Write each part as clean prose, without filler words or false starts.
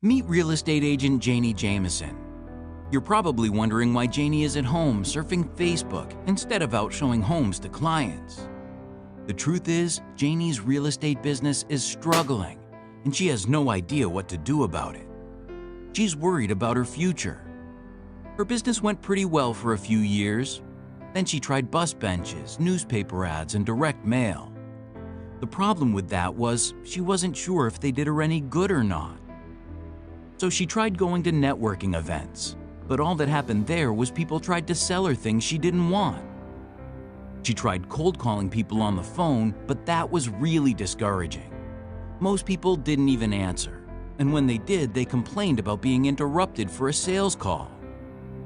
Meet real estate agent Janie Jameson. You're probably wondering why Janie is at home surfing Facebook instead of out showing homes to clients. The truth is, Janie's real estate business is struggling, and she has no idea what to do about it. She's worried about her future. Her business went pretty well for a few years. Then she tried bus benches, newspaper ads, and direct mail. The problem with that was she wasn't sure if they did her any good or not. So she tried going to networking events, but all that happened there was people tried to sell her things she didn't want. She tried cold calling people on the phone, but that was really discouraging. Most people didn't even answer, and when they did, they complained about being interrupted for a sales call.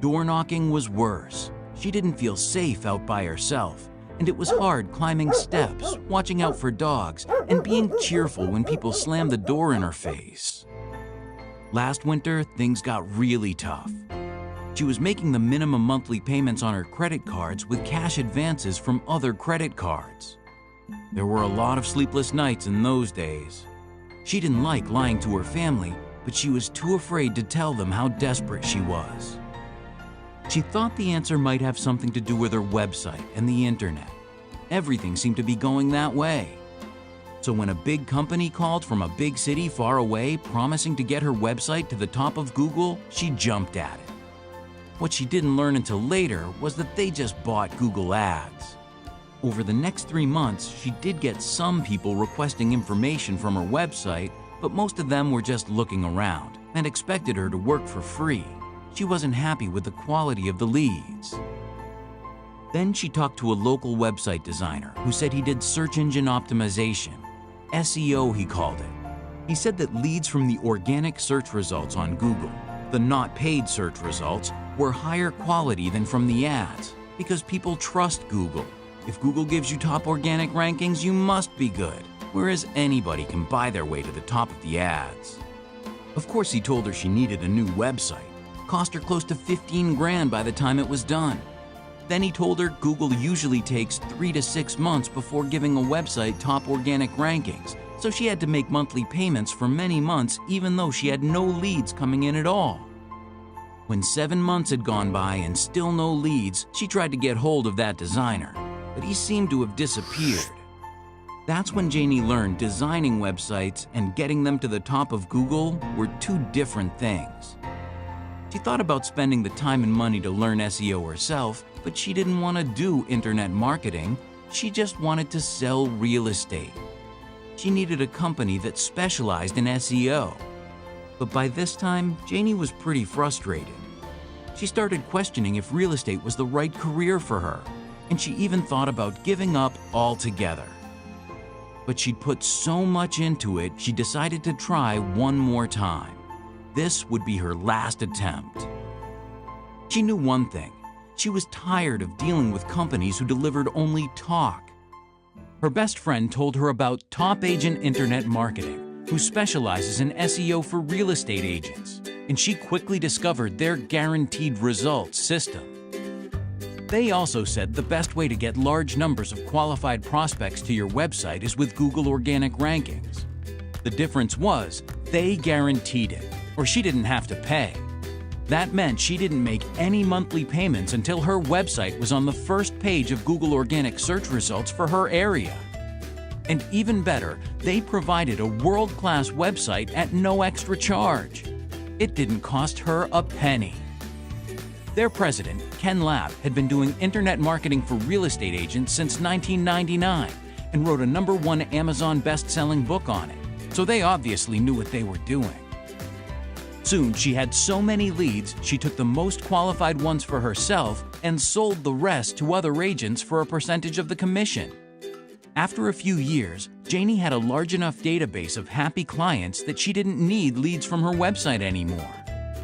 Door knocking was worse. She didn't feel safe out by herself, and it was hard climbing steps, watching out for dogs, and being cheerful when people slammed the door in her face. Last winter, things got really tough. She was making the minimum monthly payments on her credit cards with cash advances from other credit cards. There were a lot of sleepless nights in those days. She didn't like lying to her family, but she was too afraid to tell them how desperate she was. She thought the answer might have something to do with her website and the internet. Everything seemed to be going that way. So when a big company called from a big city far away promising to get her website to the top of Google, she jumped at it. What she didn't learn until later was that they just bought Google Ads. Over the next 3 months, she did get some people requesting information from her website, but most of them were just looking around and expected her to work for free. She wasn't happy with the quality of the leads. Then she talked to a local website designer who said he did search engine optimization, SEO he called it. He said that leads from the organic search results on Google, the not paid search results, were higher quality than from the ads because people trust Google. If Google gives you top organic rankings, you must be good, whereas anybody can buy their way to the top of the ads. Of course, he told her she needed a new website. Cost her close to 15 grand by the time it was done. Then he told her Google usually takes 3 to 6 months before giving a website top organic rankings, so she had to make monthly payments for many months even though she had no leads coming in at all. When 7 months had gone by and still no leads, she tried to get hold of that designer, but he seemed to have disappeared. That's when Janie learned designing websites and getting them to the top of Google were two different things. She thought about spending the time and money to learn SEO herself, but she didn't want to do internet marketing. She just wanted to sell real estate. She needed a company that specialized in SEO. But by this time, Janie was pretty frustrated. She started questioning if real estate was the right career for her, and she even thought about giving up altogether. But she'd put so much into it, she decided to try one more time. This would be her last attempt. She knew one thing. She was tired of dealing with companies who delivered only talk. Her best friend told her about Top Agent Internet Marketing, who specializes in SEO for real estate agents, and she quickly discovered their guaranteed results system. They also said the best way to get large numbers of qualified prospects to your website is with Google Organic Rankings. The difference was they guaranteed it, or she didn't have to pay. That meant she didn't make any monthly payments until her website was on the first page of Google Organic search results for her area. And even better, they provided a world-class website at no extra charge. It didn't cost her a penny. Their president, Ken Lapp, had been doing internet marketing for real estate agents since 1999 and wrote a #1 Amazon best-selling book on it, so they obviously knew what they were doing. Soon, she had so many leads, she took the most qualified ones for herself and sold the rest to other agents for a percentage of the commission. After a few years, Janie had a large enough database of happy clients that she didn't need leads from her website anymore.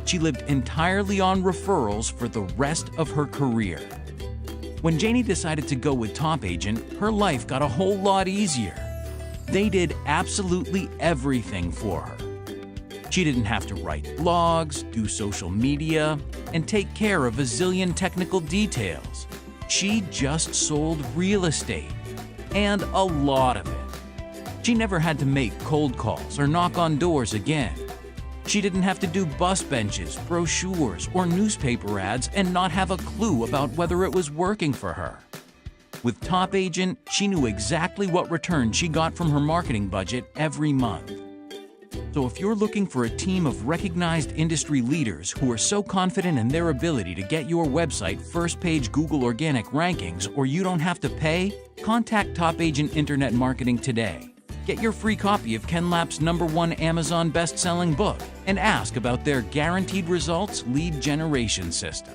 She lived entirely on referrals for the rest of her career. When Janie decided to go with Top Agent, her life got a whole lot easier. They did absolutely everything for her. She didn't have to write blogs, do social media, and take care of a zillion technical details. She just sold real estate, and a lot of it. She never had to make cold calls or knock on doors again. She didn't have to do bus benches, brochures, or newspaper ads and not have a clue about whether it was working for her. With Top Agent, she knew exactly what return she got from her marketing budget every month. So if you're looking for a team of recognized industry leaders who are so confident in their ability to get your website first-page Google Organic rankings or you don't have to pay, contact Top Agent Internet Marketing today. Get your free copy of Ken Lapp's #1 Amazon best-selling book and ask about their Guaranteed Results lead generation system.